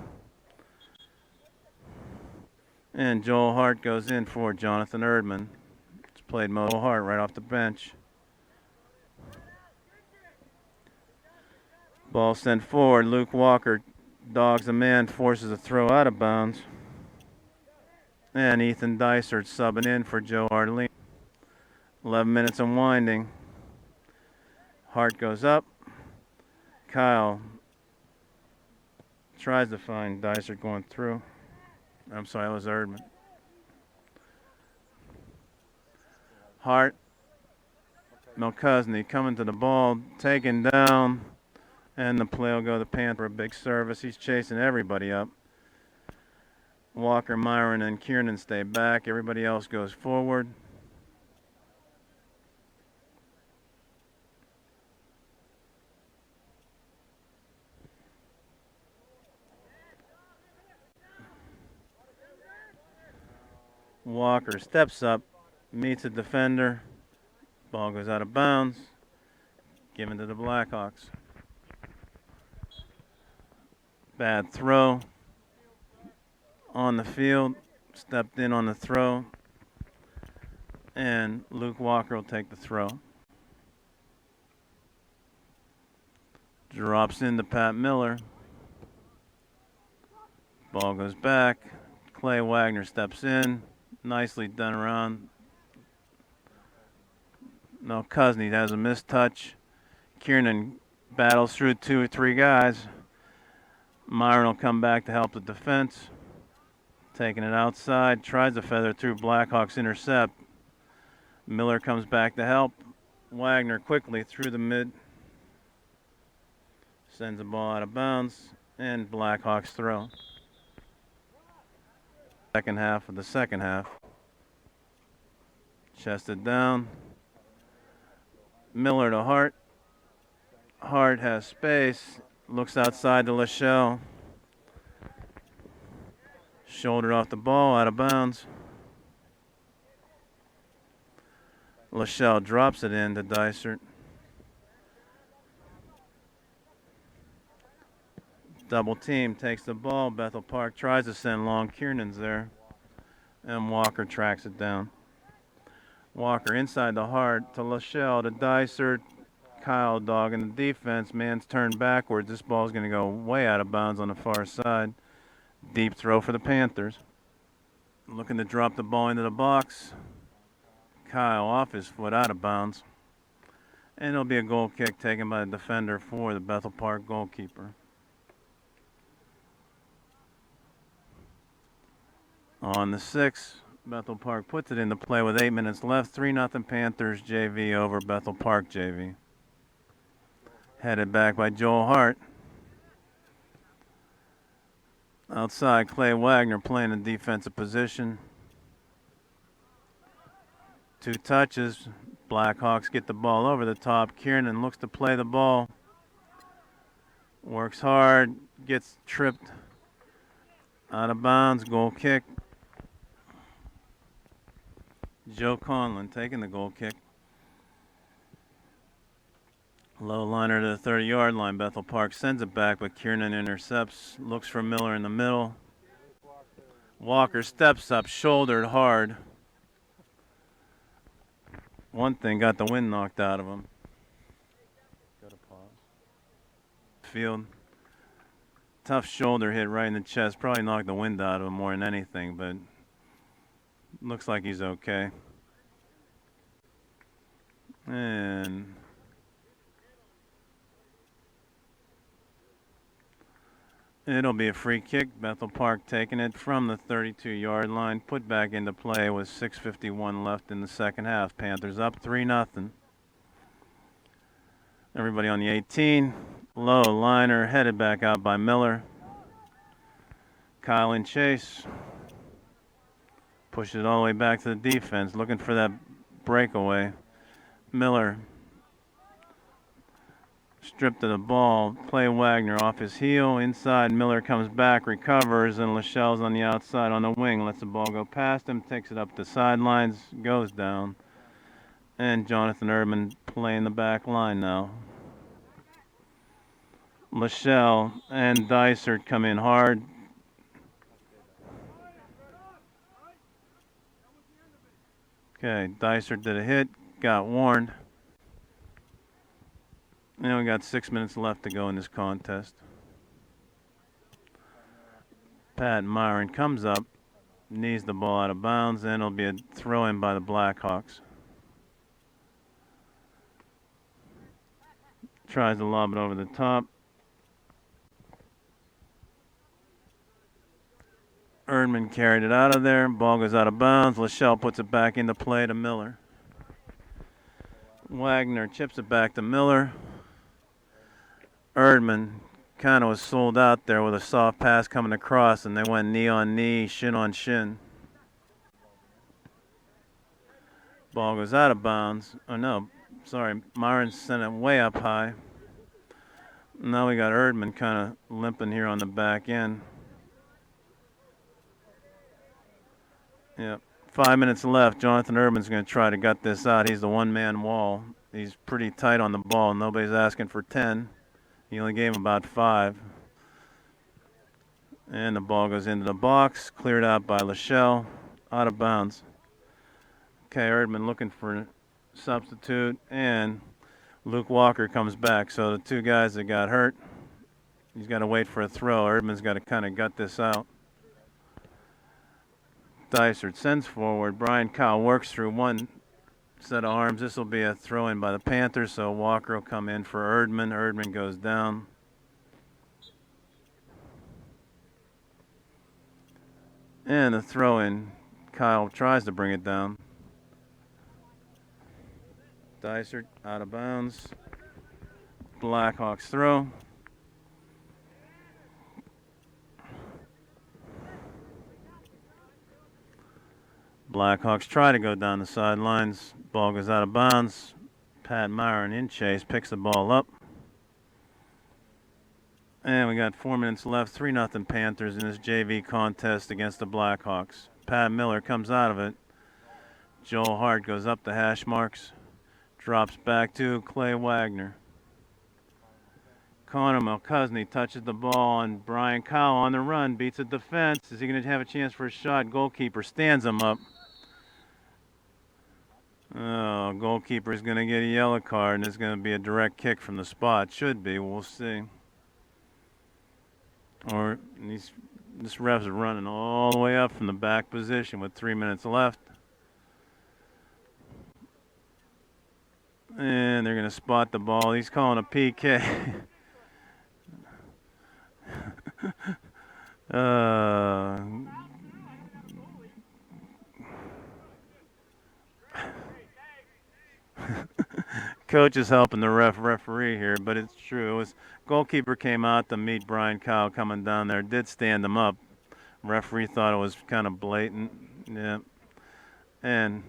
And Joel Hart goes in for Jonathan Erdman. It's played Mo Hart right off the bench. Ball sent forward. Luke Walker dogs a man, forces a throw out of bounds. And Ethan Dysert subbing in for Joe Ardolino. 11 minutes unwinding. Hart goes up. Kyle tries to find Dysert going through. I'm sorry, that was Erdman. Hart. Melkusny coming to the ball, taken down. And the play will go to Panther. A big service. He's chasing everybody up. Walker, Myron, and Kiernan stay back. Everybody else goes forward. Walker steps up, meets a defender. Ball goes out of bounds. Given to the Blackhawks. Bad throw. On the field. Stepped in on the throw. And Luke Walker will take the throw. Drops into Pat Miller. Ball goes back. Clay Wagner steps in. Nicely done around. No, Cusney has a missed touch. Kiernan battles through 2 or 3 guys. Myron will come back to help the defense. Taking it outside. Tries to feather through. Blackhawks intercept. Miller comes back to help. Wagner quickly through the mid. Sends the ball out of bounds. And Blackhawks throw. Second half of the second half. Chested down. Miller to Hart. Hart has space. Looks outside to Lachelle. Shoulder off the ball, out of bounds. Lachelle drops it in to Dysert. Double team takes the ball. Bethel Park tries to send long. Kiernan's there. And Walker tracks it down. Walker inside the Hart to Lachelle to Dysert. Kyle dog in the defense. Man's turned backwards. This ball's going to go way out of bounds on the far side. Deep throw for the Panthers. Looking to drop the ball into the box. Kyle off his foot, out of bounds. And it'll be a goal kick taken by the defender for the Bethel Park goalkeeper. On the 6th, Bethel Park puts it into play with 8 minutes left. 3-0 Panthers JV over Bethel Park JV. Headed back by Joel Hart. Outside, Clay Wagner playing in defensive position. 2 touches. Blackhawks get the ball over the top. Kiernan looks to play the ball. Works hard. Gets tripped. Out of bounds. Goal kick. Joe Conlon taking the goal kick. Low liner to the 30-yard line. Bethel Park sends it back, but Kiernan intercepts. Looks for Miller in the middle. Walker steps up, shouldered hard. One thing got the wind knocked out of him. Got to pause. Field. Tough shoulder hit right in the chest. Probably knocked the wind out of him more than anything, but looks like he's okay. And it'll be a free kick. Bethel Park taking it from the 32-yard line. Put back into play with 6:51 left in the second half. Panthers up 3-0. Everybody on the 18. Low liner headed back out by Miller. Kyle in chase. Pushes it all the way back to the defense. Looking for that breakaway. Miller stripped of the ball. Clay Wagner off his heel. Inside, Miller comes back, recovers, and Lachelle's on the outside on the wing. Lets the ball go past him, takes it up the sidelines, goes down. And Jonathan Erdman playing the back line now. Lachelle and Dysert come in hard. Okay, Dysert did a hit, got warned. And we got 6 minutes left to go in this contest. Pat Myron comes up, knees the ball out of bounds, and it'll be a throw in by the Blackhawks. Tries to lob it over the top. Erdman carried it out of there. Ball goes out of bounds. Lachelle puts it back into play to Miller. Wagner chips it back to Miller. Erdman kind of was sold out there with a soft pass coming across, and they went knee on knee, shin on shin. Ball goes out of bounds. Oh, no. Sorry. Myron sent it way up high. Now we got Erdman kind of limping here on the back end. Yep. 5 minutes left. Jonathan Erdman's going to try to gut this out. He's the one-man wall. He's pretty tight on the ball. Nobody's asking for 10. He only gave him about 5. And the ball goes into the box. Cleared out by Lachelle. Out of bounds. Okay, Erdman looking for a substitute, and Luke Walker comes back. So the two guys that got hurt, he's got to wait for a throw. Erdman's got to kind of gut this out. Dysart sends forward. Brian Kyle works through one set of arms. This will be a throw in by the Panthers, so Walker will come in for Erdman. Erdman goes down. And the throw in. Kyle tries to bring it down. Dysart out of bounds. Blackhawks throw. Blackhawks try to go down the sidelines. Ball goes out of bounds. Pat Myron in chase picks the ball up. And we got 4 minutes left. 3-0 Panthers in this JV contest against the Blackhawks. Pat Miller comes out of it. Joel Hart goes up the hash marks. Drops back to Clay Wagner. Connor Mulcahy touches the ball, and Brian Kyle on the run beats the defense. Is he going to have a chance for a shot? Goalkeeper stands him up. Oh, goalkeeper is going to get a yellow card, and it's going to be a direct kick from the spot. Should be. We'll see. Or this ref's running all the way up from the back position with 3 minutes left. And they're going to spot the ball. He's calling a PK. Coach is helping the referee here, but it's true. It was goalkeeper came out to meet Brian Kyle coming down there. Did stand him up. Referee thought it was kind of blatant. Yeah. And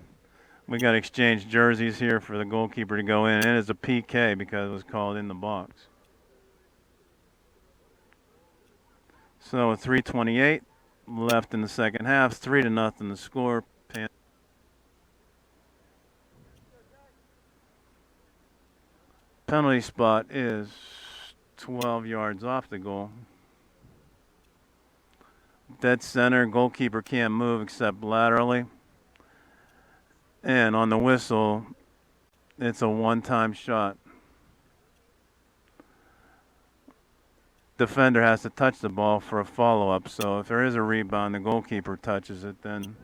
we got to exchange jerseys here for the goalkeeper to go in. And it's a PK because it was called in the box. So with 3:28 left in the second half, 3-0 the score. Penalty spot is 12 yards off the goal. Dead center, goalkeeper can't move except laterally. And on the whistle, it's a one-time shot. Defender has to touch the ball for a follow-up, so if there is a rebound, the goalkeeper touches it, then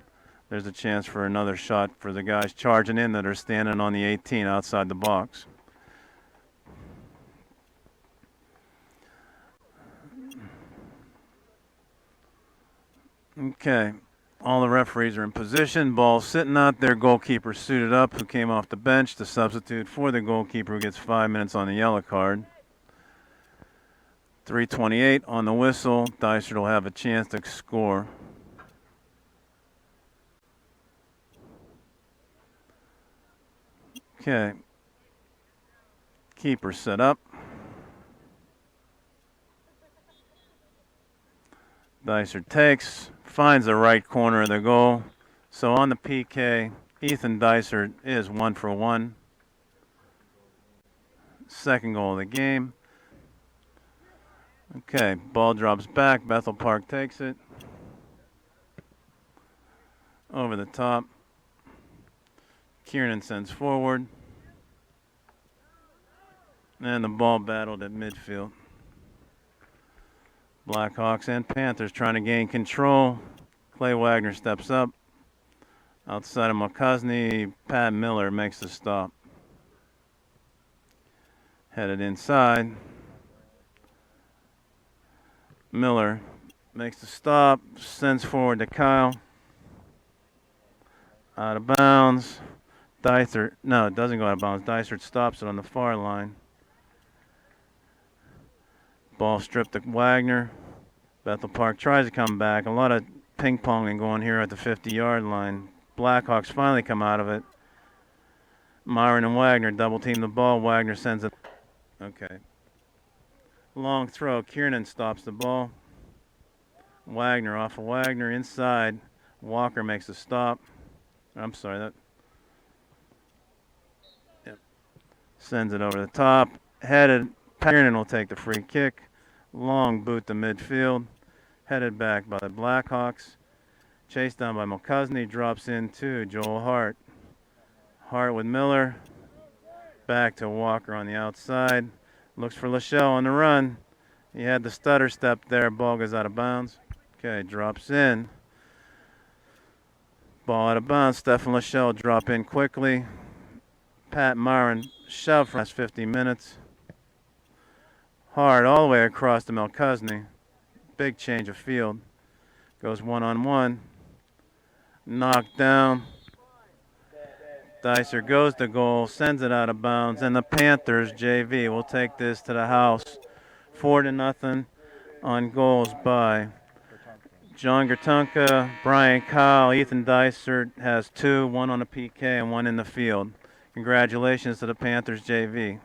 there's a chance for another shot for the guys charging in that are standing on the 18 outside the box. Okay, all the referees are in position. Ball sitting out there. Goalkeeper suited up who came off the bench to substitute for the goalkeeper who gets 5 minutes on the yellow card. 3:28 on the whistle. Dysart will have a chance to score. Okay. Keeper set up. Dysart takes, finds the right corner of the goal. So on the PK, Ethan Dysart is 1 for 1. Second goal of the game. Okay, ball drops back. Bethel Park takes it. Over the top. Kiernan sends forward. And the ball battled at midfield. Blackhawks and Panthers trying to gain control. Clay Wagner steps up. Outside of Mulcahy, Pat Miller makes the stop. Headed inside. Miller makes the stop, sends forward to Kyle. Out of bounds. Dysart, no, it doesn't go out of bounds. Dysart stops it on the far line. Ball stripped to Wagner. Bethel Park tries to come back. A lot of ping-ponging going here at the 50-yard line. Blackhawks finally come out of it. Myron and Wagner double-team the ball. Wagner sends it. Okay. Long throw. Kiernan stops the ball. Wagner off of Wagner inside. Walker makes a stop. I'm sorry. That. Yep. Sends it over the top. Headed. Kiernan will take the free kick. Long boot to midfield. Headed back by the Blackhawks. Chased down by Mulcahy. Drops into Joel Hart. Hart with Miller. Back to Walker on the outside. Looks for Lachelle on the run. He had the stutter step there. Ball goes out of bounds. Okay, drops in. Ball out of bounds. Stephen Lachelle drop in quickly. Pat Myron shove for the last 50 minutes. Hard all the way across to Melkusny. Big change of field. Goes one-on-one. Knocked down. Dicer goes to goal, sends it out of bounds, and the Panthers JV will take this to the house. 4-0 on goals by John Gertunka, Brian Kyle, Ethan Dicer has 2, 1 on the PK and 1 in the field. Congratulations to the Panthers JV.